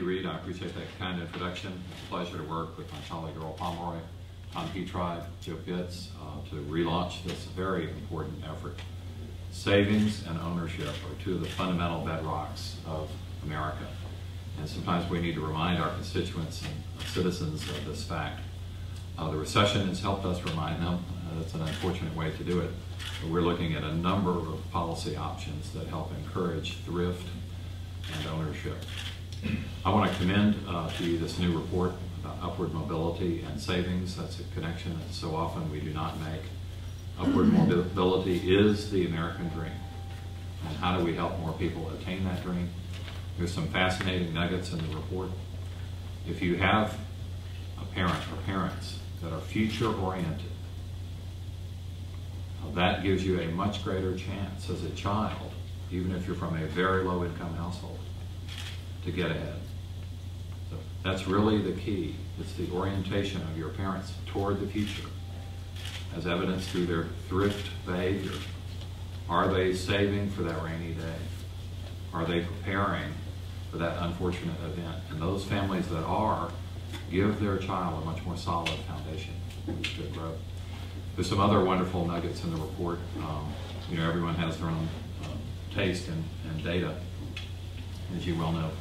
Reed. I appreciate that kind introduction. It's a pleasure to work with my colleague Earl Pomeroy, Tom Petri, Joe Pitts, to relaunch this very important effort. Savings and ownership are two of the fundamental bedrocks of America. And sometimes we need to remind our constituents and citizens of this fact. The recession has helped us remind them. That's an unfortunate way to do it. But we're looking at a number of policy options that help encourage thrift and ownership. I want to commend to you this new report about upward mobility and savings. That's a connection that so often we do not make. Upward mobility is the American dream. And how do we help more people attain that dream? There's some fascinating nuggets in the report. If you have a parent or parents that are future-oriented, that gives you a much greater chance as a child, even if you're from a very low-income household, to get ahead. So that's really the key. It's the orientation of your parents toward the future, as evidenced through their thrift behavior. Are they saving for that rainy day? Are they preparing for that unfortunate event? And those families that are, give their child a much more solid foundation to grow. There's some other wonderful nuggets in the report. You know, everyone has their own taste and data, as you well know.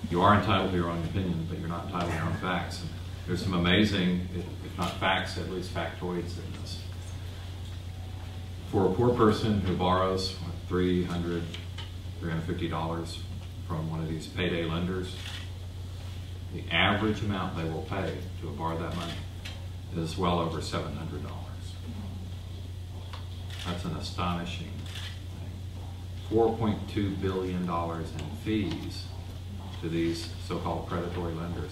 You are entitled to your own opinion, but you're not entitled to your own facts. And there's some amazing, if not facts, at least factoids in this. For a poor person who borrows $300, $350 from one of these payday lenders, the average amount they will pay to have borrowed that money is well over $700. That's an astonishing thing. $4.2 billion in fees to these so-called predatory lenders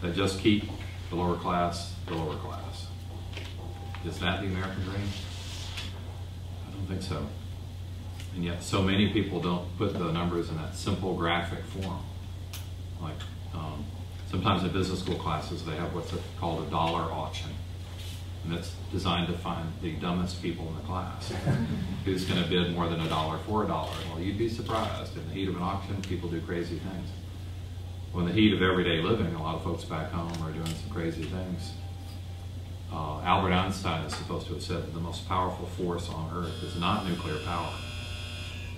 that just keep the lower class the lower class. Is that the American dream? I don't think so. And yet so many people don't put the numbers in that simple graphic form. Like sometimes in business school classes they have what's called a dollar auction. And that's designed to find the dumbest people in the class. Who's going to bid more than $1 for $1? Well, you'd be surprised. In the heat of an auction, people do crazy things. Well, in the heat of everyday living, a lot of folks back home are doing some crazy things. Albert Einstein is supposed to have said that the most powerful force on earth is not nuclear power.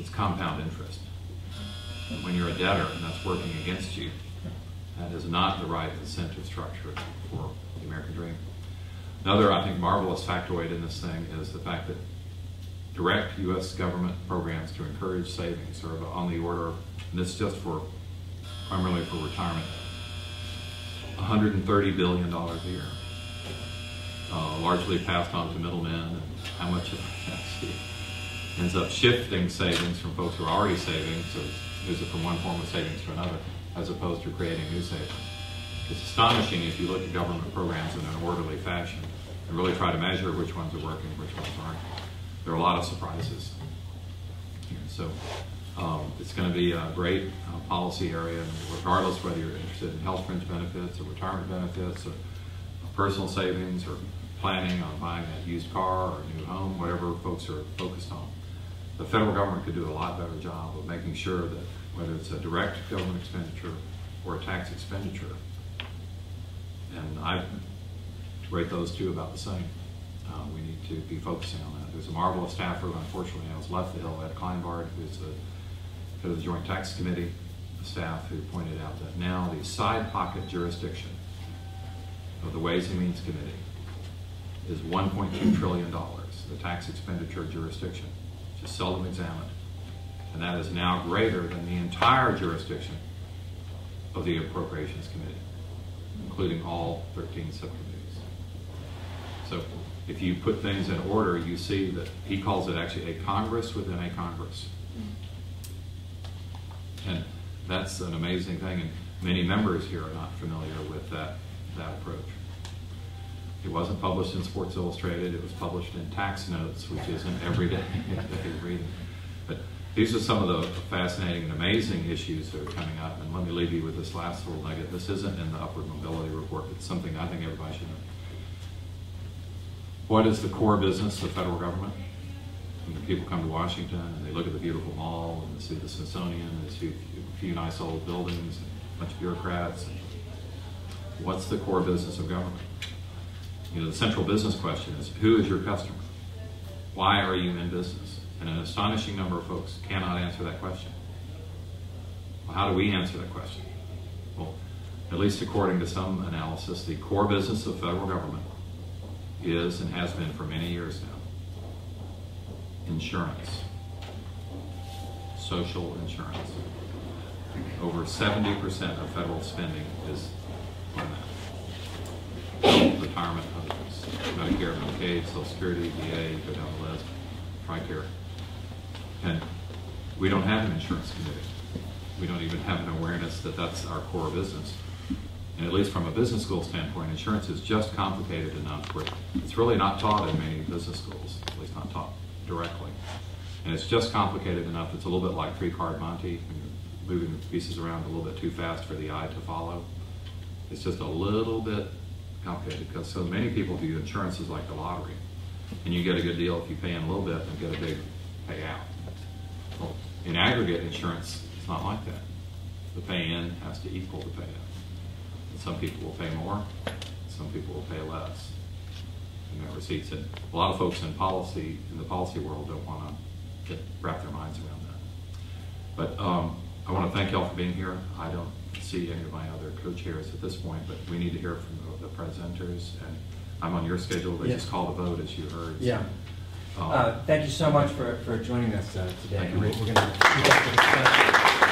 It's compound interest. And when you're a debtor and that's working against you, that is not the right incentive structure for the American dream. Another, I think, marvelous factoid in this thing is the fact that direct U.S. government programs to encourage savings are on the order, and this is just for, primarily for retirement, $130 billion a year, largely passed on to middlemen, and how much of that actually ends up shifting savings from folks who are already saving, so moves it from one form of savings to another, as opposed to creating new savings. It's astonishing if you look at government programs in an orderly fashion and really try to measure which ones are working, which ones aren't. There are a lot of surprises here. So it's going to be a great policy area, regardless whether you're interested in health fringe benefits or retirement benefits or personal savings or planning on buying a used car or a new home, whatever folks are focused on. The federal government could do a lot better job of making sure that whether it's a direct government expenditure or a tax expenditure, and I rate those two about the same. We need to be focusing on that. There's a marvelous staffer who unfortunately has left the Hill, Ed Kleinbard, who's the head of the Joint Tax Committee staff, who pointed out that now the side pocket jurisdiction of the Ways and Means Committee is $1.2 trillion, the tax expenditure jurisdiction, which is seldom examined. And that is now greater than the entire jurisdiction of the Appropriations Committee, including all 13 subcommittees. So if you put things in order, you see that he calls it actually a Congress within a Congress. And that's an amazing thing, and many members here are not familiar with that approach. It wasn't published in Sports Illustrated, it was published in Tax Notes, which isn't everyday reading. But these are some of the fascinating and amazing issues that are coming up. And let me leave you with this last little nugget. This isn't in the Upward Mobility Report, but it's something I think everybody should know. What is the core business of federal government? When people come to Washington and they look at the beautiful mall and they see the Smithsonian and they see a few nice old buildings, bunch of bureaucrats. What's the core business of government? You know, the central business question is, who is your customer? Why are you in business? And an astonishing number of folks cannot answer that question. Well, how do we answer that question? Well, at least according to some analysis, the core business of federal government is and has been for many years now insurance, social insurance. Over 70% of federal spending is on that. Retirement, others, Medicare, Medicaid, Social Security, VA, go down the list, TRICARE. And we don't have an insurance committee. We don't even have an awareness that that's our core business. And at least from a business school standpoint, insurance is just complicated enough where it's really not taught in many business schools, at least not taught directly. And it's just complicated enough, it's a little bit like three-card Monte, when you're moving the pieces around a little bit too fast for the eye to follow. It's just a little bit complicated because so many people view insurance as like the lottery. And you get a good deal if you pay in a little bit and get a big payout. Well, in aggregate insurance, it's not like that. The pay-in has to equal the payout. And some people will pay more, some people will pay less in their receipts. And a lot of folks in policy, in the policy world, don't want to wrap their minds around that. But I want to thank y'all for being here. I don't see any of my other co-chairs at this point, but we need to hear from the presenters. And I'm on your schedule. They just called a vote, as you heard. Yeah. So, thank you so much for joining us today. Thank you. We're going to